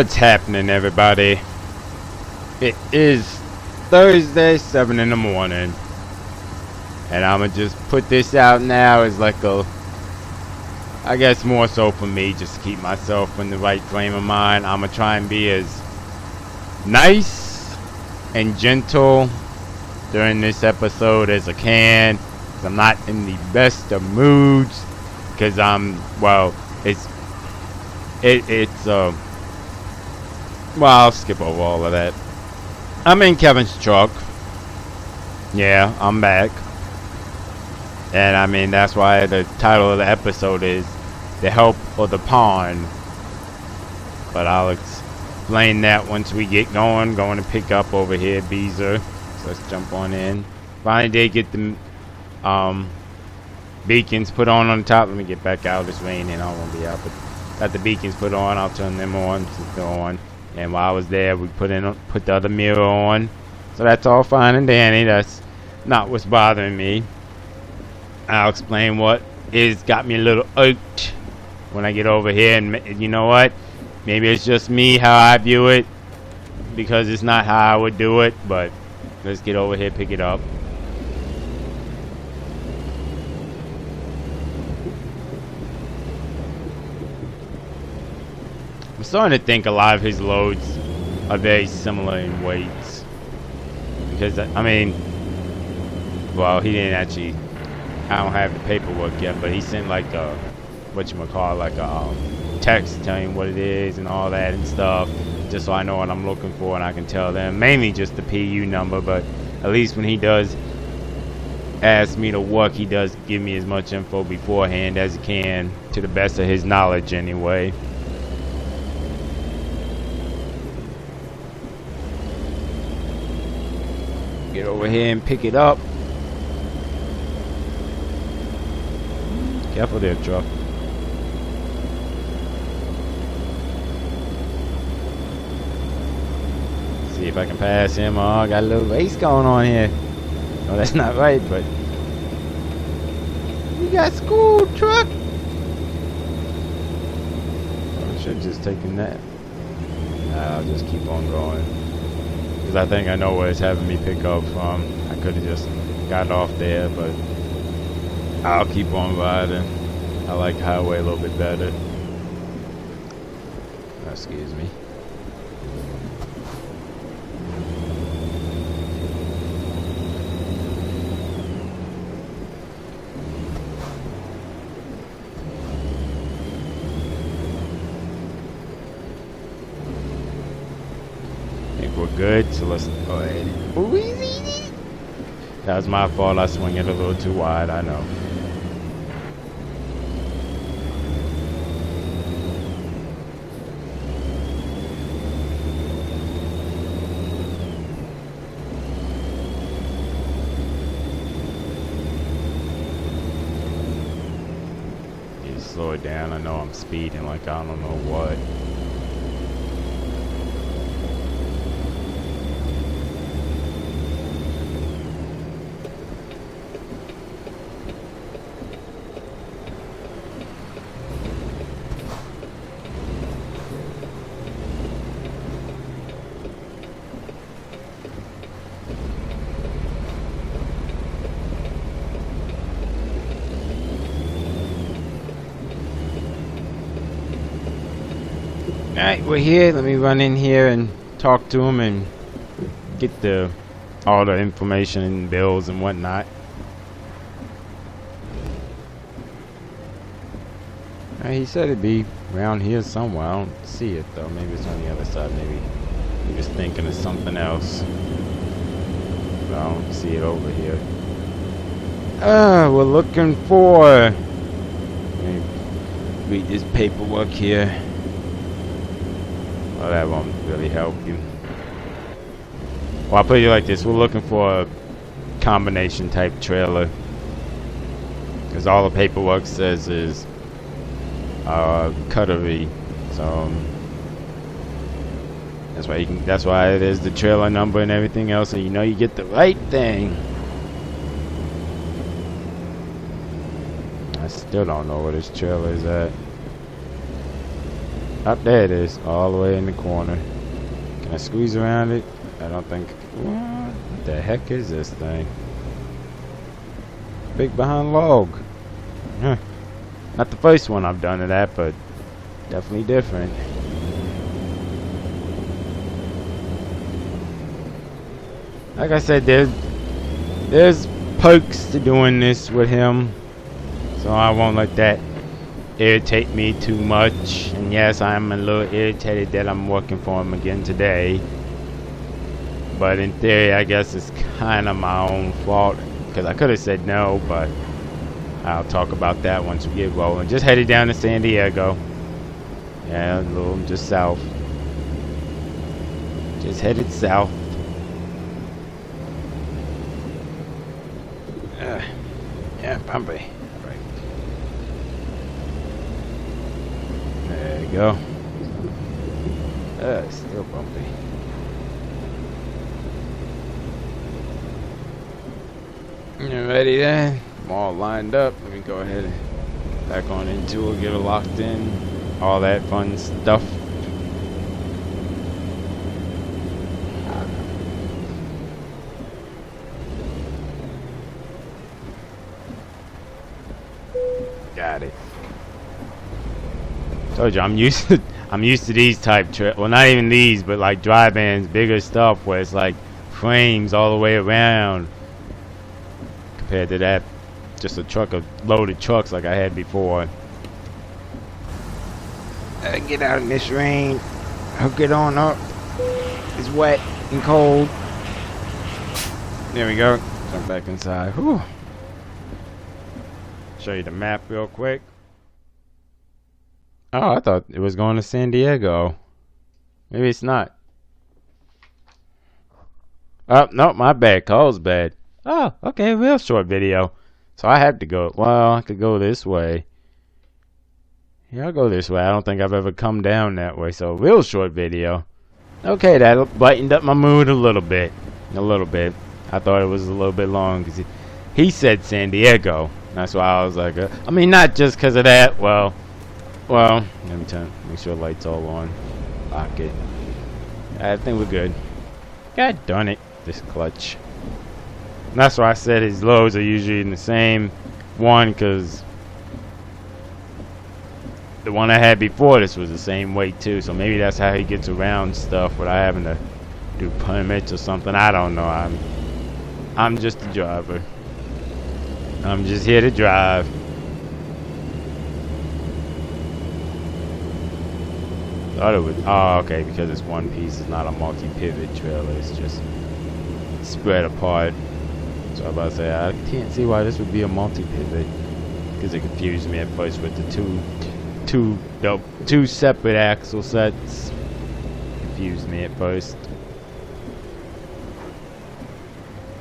What's happening, everybody? It is Thursday, 7 in the morning. And I'ma just put this out now as like I guess more so for me, just to keep myself in the right frame of mind. I'ma try and be as nice and gentle during this episode as I can. 'Cause I'm not in the best of moods. Because I'll skip over all of that. I'm in Kevin's truck. Yeah, I'm back. And I mean, that's why the title of the episode is The Help or the Pawn. But I'll explain that once we get going. Going to pick up over here, Beezer. So let's jump on in. Finally did get the beacons put on the top. Let me get back out. It's raining. I won't be out. But got the beacons put on. I'll turn them on since they're on. And while I was there, we put the other mirror on. So that's all fine and dandy. That's not what's bothering me. I'll explain what got me a little irked when I get over here. And you know what? Maybe it's just me, how I view it. Because it's not how I would do it. But let's get over here, pick it up. I'm starting to think a lot of his loads are very similar in weights. Because, I mean, well, he didn't actually, I don't have the paperwork yet, but he sent like a, like a text telling what it is and all that and stuff. Just so I know what I'm looking for and I can tell them. Mainly just the PU number, but at least when he does ask me to work, he does give me as much info beforehand as he can, to the best of his knowledge anyway. Get over here and pick it up. Careful there, truck. See if I can pass him. Oh, I got a little race going on here. No, that's not right, but you got school, truck. I should have just taken that. Nah, I'll just keep on going. Because I think I know where it's having me pick up from. I could have just got off there, but I'll keep on riding. I like highway a little bit better. Excuse me. We're good, so let's go ahead. That was my fault. I swung it a little too wide, I know. Need to slow it down. I know I'm speeding like I don't know what. Alright, we're here. Let me run in here and talk to him and get all the information and bills and whatnot. He said it'd be around here somewhere. I don't see it though. Maybe it's on the other side. Maybe he was thinking of something else. But I don't see it over here. We're looking for... Let me read this paperwork here. Well, that won't really help you. Well, I'll put it like this. We're looking for a combination type trailer. Because all the paperwork says is cutlery. So that's why there's the trailer number and everything else, and you know you get the right thing. I still don't know where this trailer is at. Up there it is, all the way in the corner. Can I squeeze around it? I don't think. What the heck is this thing? Big behind log. Huh. Not the first one I've done of that, but definitely different. Like I said, there's perks to doing this with him, so I won't let that irritate me too much. And yes, I'm a little irritated that I'm working for him again today, but in theory I guess it's kind of my own fault, because I could have said no, but I'll talk about that once we get rolling. Just headed down to San Diego. Yeah, a little just south. Just headed south. Yeah, bumpy. Right. There you go. Still bumpy. You ready then? I'm all lined up. Let me go ahead and get back on into it, get it locked in. All that fun stuff. Got it. Told you I'm used to these type trips. Well, not even these, but like drive-ins, bigger stuff where it's like frames all the way around. Compared to that, just a truck of loaded trucks like I had before. Get out in this rain. Hook it on up. It's wet and cold. There we go. Jump back inside. Whew. Show you the map real quick. Oh, I thought it was going to San Diego. Maybe it's not. Oh, no, my bad. Call's bad. Oh, okay, real short video. So I had to go. Well, I could go this way. Yeah, I'll go this way. I don't think I've ever come down that way. So, real short video. Okay, that lightened up my mood a little bit. A little bit. I thought it was a little bit long because he said San Diego. That's why I was like, I mean, not just because of that. Well, let me make sure the light's all on. Lock it. I think we're good. God darn it, this clutch. And that's why I said his loads are usually in the same one, because the one I had before this was the same weight too. So maybe that's how he gets around stuff without having to do permits or something. I don't know. I'm just a driver. I'm just here to drive. Thought it would. Oh, okay. Because it's one piece. It's not a multi-pivot trailer. It's just spread apart. So I was about to say I can't see why this would be a multi-pivot, because it confused me at first with the two separate axle sets. Confused me at first.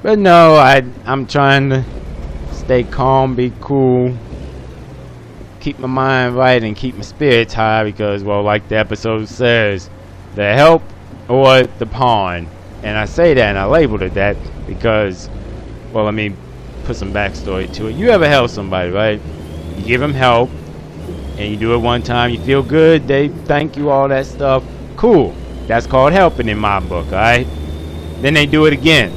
But no, I'm trying to stay calm, be cool, keep my mind right, and keep my spirits high, because, well, like the episode says, the help or the pawn. And I say that and I labeled it that because, well, let me put some backstory to it. You ever help somebody, right? You give them help and you do it one time, you feel good, they thank you, all that stuff. Cool. That's called helping in my book, alright? Then they do it again.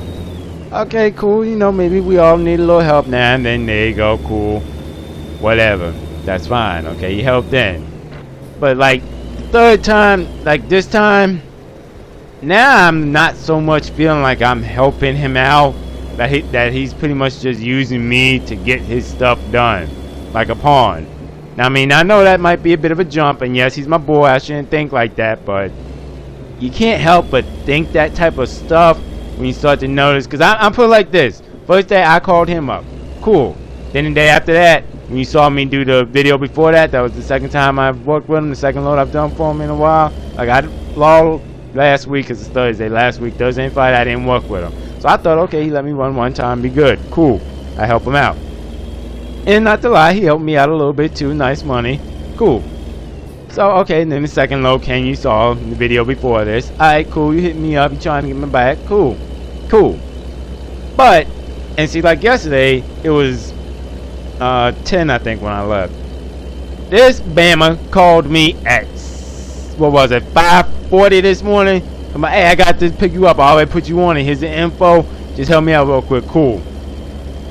Okay, cool, you know, maybe we all need a little help now and then. There you go, cool. Whatever. That's fine, okay, you helped then. But like the third time, like this time, now I'm not so much feeling like I'm helping him out, that he's pretty much just using me to get his stuff done, like a pawn. Now, I mean, I know that might be a bit of a jump, and yes, he's my boy, I shouldn't think like that, but you can't help but think that type of stuff when you start to notice. Because I'm put like this. First day I called him up, cool. Then the day after that, when you saw me do the video before that, that was the second time I've worked with him, the second load I've done for him in a while. Like, I logged last week, because it's Thursday. Last week, Thursday and Friday, I didn't work with him. So I thought, okay, he let me run one time, be good, cool. I help him out. And not to lie, he helped me out a little bit too. Nice money. Cool. So, okay, and then the second load came, you saw in the video before this. Alright, cool, you hit me up, you trying to get me back. Cool. Cool. But, and see, like yesterday, it was 10, I think, when I left. This Bama called me at what was it, 5:40 this morning. I'm like, hey, I got to pick you up. I already put you on it. Here's the info. Just help me out real quick. Cool.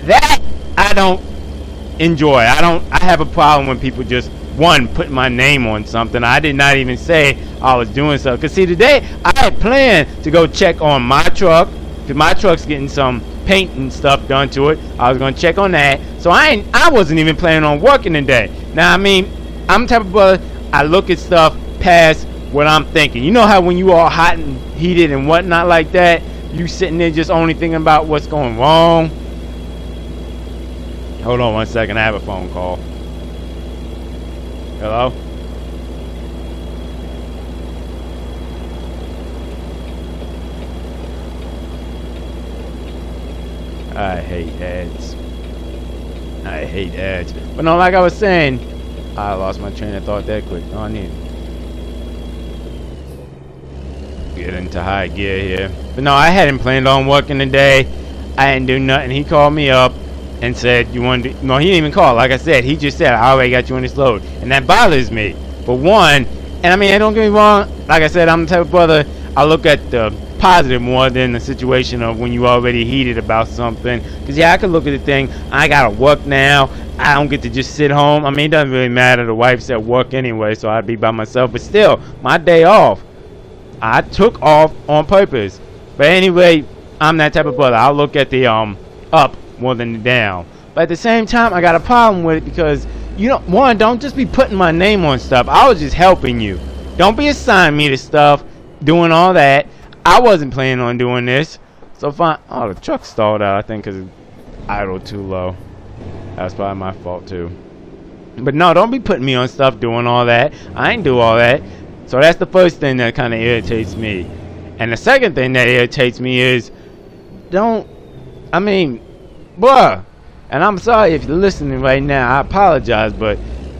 That I don't enjoy. I have a problem when people just put my name on something. I did not even say I was doing so. Cause see, today I had planned to go check on my truck, cause my truck's getting some paint and stuff done to it. I was gonna check on that. So I wasn't even planning on working today. Now I mean, I'm the type of brother, I look at stuff past what I'm thinking. You know how when you all hot and heated and whatnot like that, you sitting there just only thinking about what's going wrong. Hold on 1 second, I have a phone call. Hello? I hate ads. I hate ads. But no, like I was saying, I lost my train of thought that quick. I need get into high gear here. But no, I hadn't planned on working today. I didn't do nothing. He called me up and said, you want to... No, he didn't even call. Like I said, he just said, I already got you on this load. And that bothers me. For one, and I mean, don't get me wrong. Like I said, I'm the type of brother, I look at the positive more than the situation of when you already heated about something. Because, yeah, I could look at the thing. I got to work now. I don't get to just sit home. I mean, it doesn't really matter. The wife's at work anyway, so I'd be by myself. But still, my day off, I took off on purpose. But anyway, I'm that type of brother. I'll look at the up more than the down. But at the same time, I got a problem with it because, you know, one, don't just be putting my name on stuff. I was just helping you. Don't be assigning me to stuff, doing all that. I wasn't planning on doing this. So fine. Oh, the truck stalled out, I think, because it idled too low. That's probably my fault, too. But no, don't be putting me on stuff, doing all that. I ain't do all that. So that's the first thing that kind of irritates me. And the second thing that irritates me is, bruh, and I'm sorry if you're listening right now, I apologize, but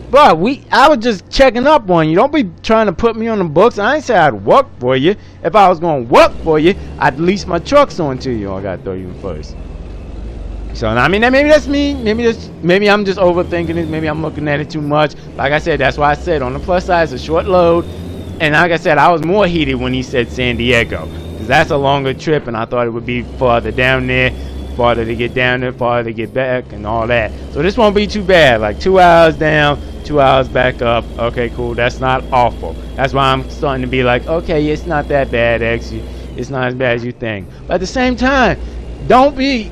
bruh, I was just checking up on you. Don't be trying to put me on the books. I ain't say I'd work for you. If I was gonna work for you, I'd lease my trucks onto you. Oh, I gotta throw you in first. So I mean, maybe that's me. Maybe I'm just overthinking it. Maybe I'm looking at it too much. Like I said, that's why I said on the plus side, it's a short load. And like I said, I was more heated when he said San Diego, because that's a longer trip, and I thought it would be farther down there, farther to get down there, farther to get back, and all that. So this won't be too bad. Like 2 hours down, 2 hours back up. Okay, cool. That's not awful. That's why I'm starting to be like, okay, it's not that bad, X. It's not as bad as you think. But at the same time, don't be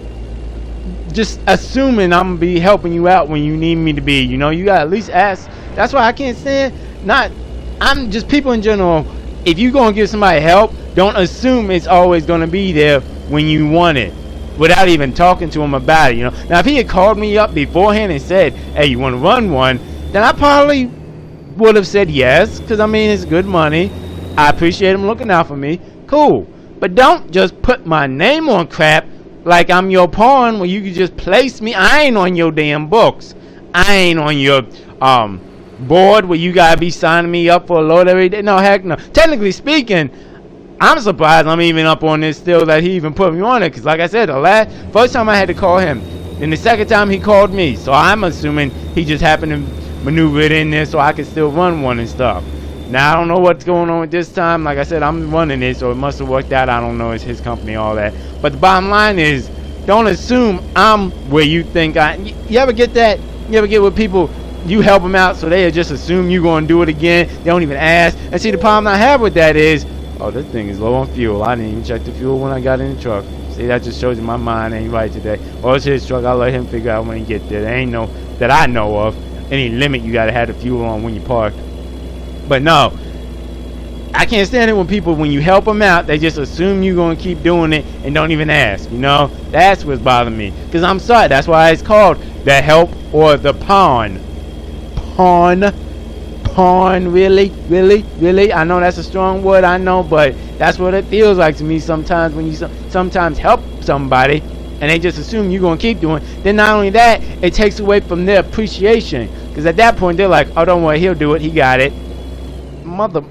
just assuming I'm gonna be helping you out when you need me to be. You know, you gotta at least ask. That's why I can't stand. I'm just people in general. If you gonna give somebody help, don't assume it's always gonna be there when you want it, without even talking to him about it. You know. Now, if he had called me up beforehand and said, "Hey, you want to run one?" then I probably would have said yes, because I mean it's good money. I appreciate him looking out for me. Cool, but don't just put my name on crap like I'm your pawn where you can just place me. I ain't on your damn books. I ain't on your board where you gotta be signing me up for a load every day. No, heck no. Technically speaking, I'm surprised I'm even up on this still, that he even put me on it. Because like I said, the first time I had to call him, and the second time he called me. So I'm assuming he just happened to maneuver it in there so I could still run one and stuff. Now I don't know what's going on with this time. Like I said, I'm running it, so it must have worked out. I don't know. It's his company, all that. But the bottom line is, don't assume I'm where you think you ever get that? You ever get with people, you help them out, so they just assume you're going to do it again. They don't even ask. And see, the problem I have with that is, oh, this thing is low on fuel. I didn't even check the fuel when I got in the truck. See, that just shows you my mind ain't right today. Or it's his truck. I'll let him figure out when he get there. There ain't no, that I know of, any limit you got to have the fuel on when you park. But no, I can't stand it when people, when you help them out, they just assume you're going to keep doing it and don't even ask, you know? That's what's bothering me. Because I'm sorry, that's why it's called the help or the pawn. Pawn, really? I know that's a strong word, I know, but that's what it feels like to me sometimes when you sometimes help somebody and they just assume you're going to keep doing. Then not only that, it takes away from their appreciation. Because at that point, they're like, oh, don't worry, he'll do it, he got it. Got the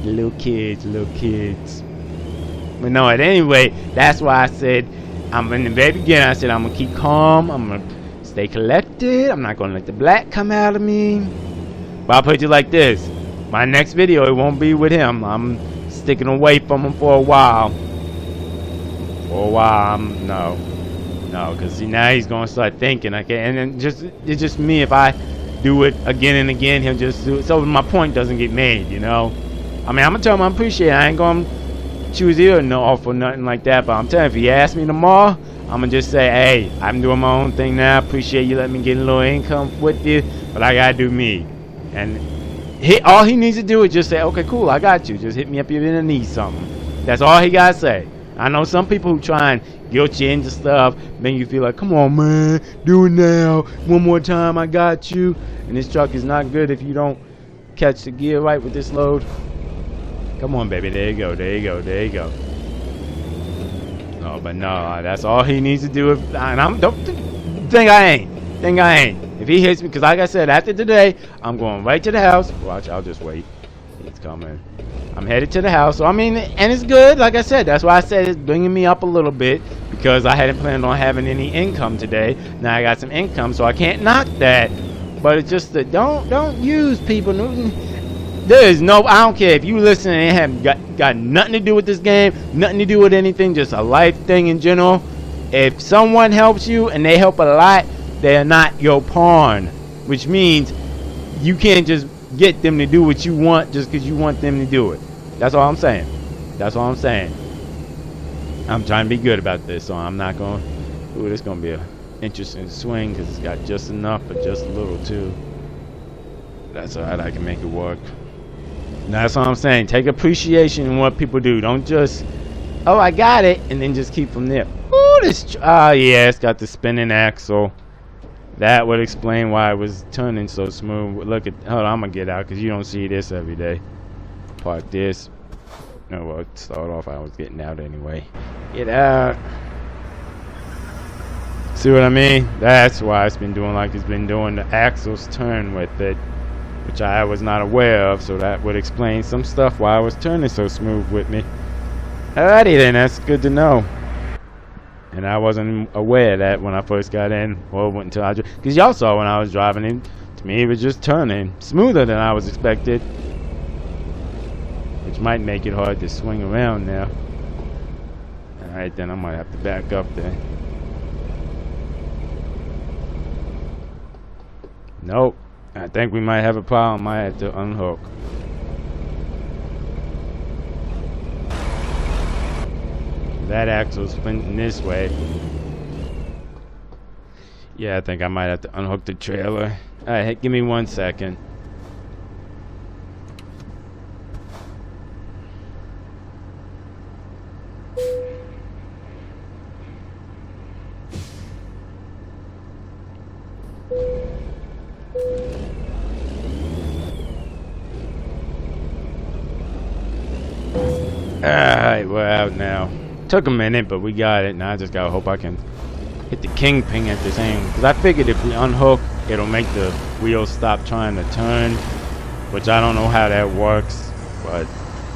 little kids. But no, at any rate, that's why I said, I'm in the very beginning, I said I'm going to keep calm, I'm going to stay collected, I'm not going to let the black come out of me. But I'll put it like this. My next video, it won't be with him. I'm sticking away from him for a while. No, because now he's gonna start thinking. Okay, and then it's just me. If I do it again and again, he'll just do it. So my point doesn't get made, you know. I mean, I'm gonna tell him I appreciate it. I ain't gonna choose ear no off or nothing like that. But I'm telling you, if he asks me tomorrow, I'm gonna just say, hey, I'm doing my own thing now. Appreciate you letting me get a little income with you, but I gotta do me. And all he needs to do is just say, okay, cool, I got you. Just hit me up if you need something. That's all he gotta say. I know some people who try and guilt you into stuff, make you feel like, come on, man, do it now. One more time, I got you. And this truck is not good if you don't catch the gear right with this load. Come on, baby. There you go. There you go. There you go. No, but no, that's all he needs to do. And don't think I ain't. If he hits me, because like I said, after today, I'm going right to the house. Watch, I'll just wait. He's coming. I'm headed to the house. So, I mean, and it's good. Like I said, that's why I said it's bringing me up a little bit, because I hadn't planned on having any income today. Now I got some income, so I can't knock that. But it's just that don't use people. There is no, I don't care if you listen and it haven't got nothing to do with this game, nothing to do with anything, just a life thing in general. If someone helps you and they help a lot, they are not your pawn, which means you can't just get them to do what you want just because you want them to do it. That's all I'm saying. That's all I'm saying. I'm trying to be good about this, so I'm not going to, ooh, this is going to be an interesting swing because it's got just enough, but just a little too. That's all right, I can make it work. That's what I'm saying. Take appreciation in what people do. Don't just, oh, I got it, and then just keep from there. Ooh, oh yeah, it's got the spinning axle. That would explain why it was turning so smooth. Look at, hold on, I'm gonna get out because you don't see this every day. Park this. No, well, start off, I was getting out anyway. Get out. See what I mean? That's why it's been doing like it's been doing. The axles turn with it, which I was not aware of, so that would explain some stuff why I was turning so smooth with me. Alrighty then, that's good to know. And I wasn't aware of that when I first got in, or went until I, because y'all saw when I was driving in, to me it was just turning smoother than I was expected, which might make it hard to swing around now. Alright then, I might have to back up there. Nope. I think we might have a problem. I had to unhook. That axle's spinning this way. Yeah, I think I might have to unhook the trailer. Alright, give me 1 second. Alright, we're out now. Took a minute, but we got it. Now I just gotta hope I can hit the kingpin at the same. Because I figured if we unhook, it'll make the wheels stop trying to turn. Which I don't know how that works. But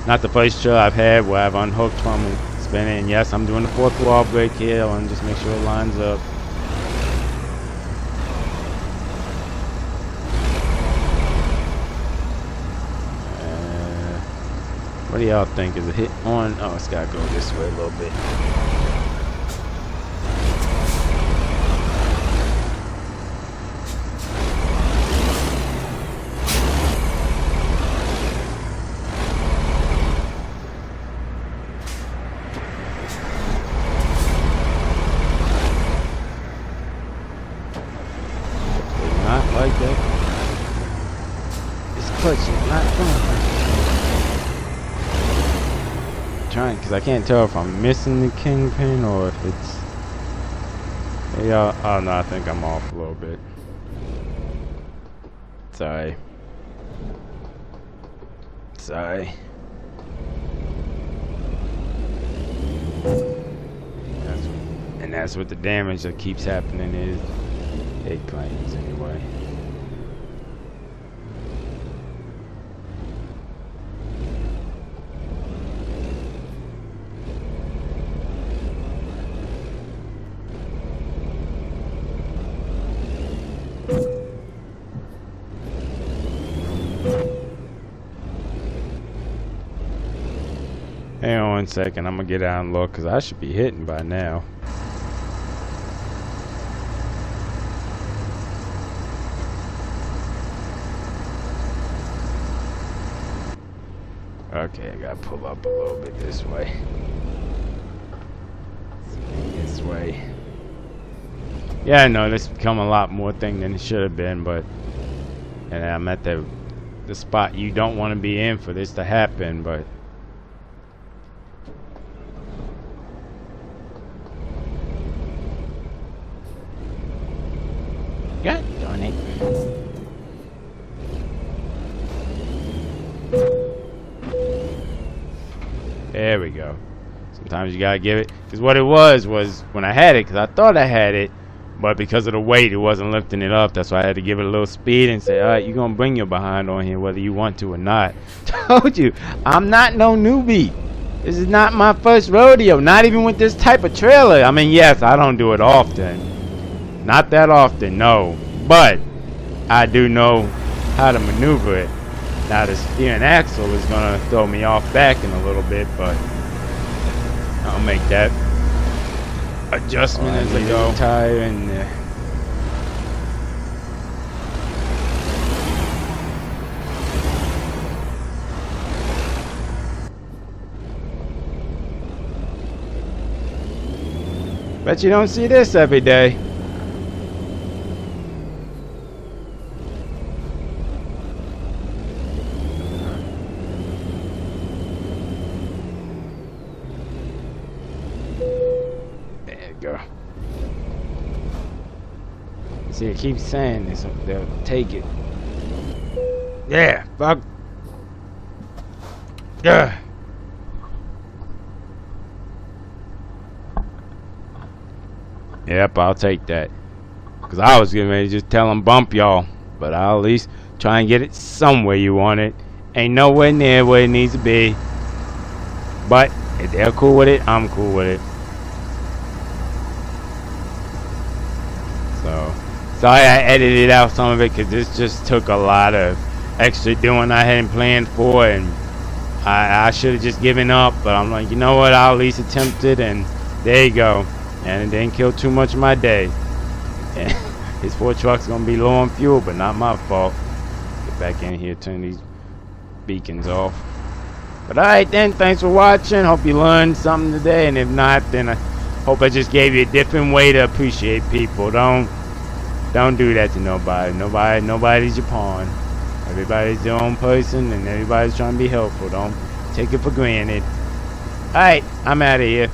not the first truck I've had where I've unhooked from spinning. Yes, I'm doing the 4th wall brake here. I want to just make sure it lines up. What do y'all think? Is it hit on? Oh, it's gotta go this way a little bit. Not like that. This clutch is not going. Trying, because I can't tell if I'm missing the kingpin or if it's, yeah. Oh no, I think I'm off a little bit. Sorry. That's what the damage that keeps happening is. It claims anyway. Hang on 1 second. I'm gonna get out and look because I should be hitting by now. Okay, I gotta pull up a little bit this way. This way. Yeah, I know this become a lot more thing than it should have been, but and I'm at the spot you don't want to be in for this to happen, but God darn it. There we go. Sometimes you gotta give it, because what it was when I had it, because I thought I had it, but because of the weight, it wasn't lifting it up. That's why I had to give it a little speed and say, all right, you're gonna bring your behind on here whether you want to or not. Told you, I'm not no newbie. This is not my first rodeo, not even with this type of trailer. I mean, yes, I don't do it often. Not that often, no. But I do know how to maneuver it. Now the steering axle is gonna throw me off back in a little bit, but I'll make that adjustment as I go. Tire in there. Bet you don't see this every day. Go. See, it keeps saying this. They'll take it. Yeah, fuck. Yeah. Yep, I'll take that. Because I was getting ready to just tell them bump y'all. But I'll at least try and get it somewhere you want it. Ain't nowhere near where it needs to be. But if they're cool with it, I'm cool with it. So, sorry I edited out some of it because this just took a lot of extra doing I hadn't planned for, and I should have just given up, but I'm like, you know what, I'll at least attempt it, and there you go. And it didn't kill too much of my day. And his 4 truck's gonna be low on fuel, but not my fault. Get back in here, turn these beacons off. But alright then, thanks for watching. Hope you learned something today, and if not, then I hope I just gave you a different way to appreciate people. Don't do that to nobody. Nobody's your pawn. Everybody's their own person, and everybody's trying to be helpful. Don't take it for granted. Alright, I'm out of here.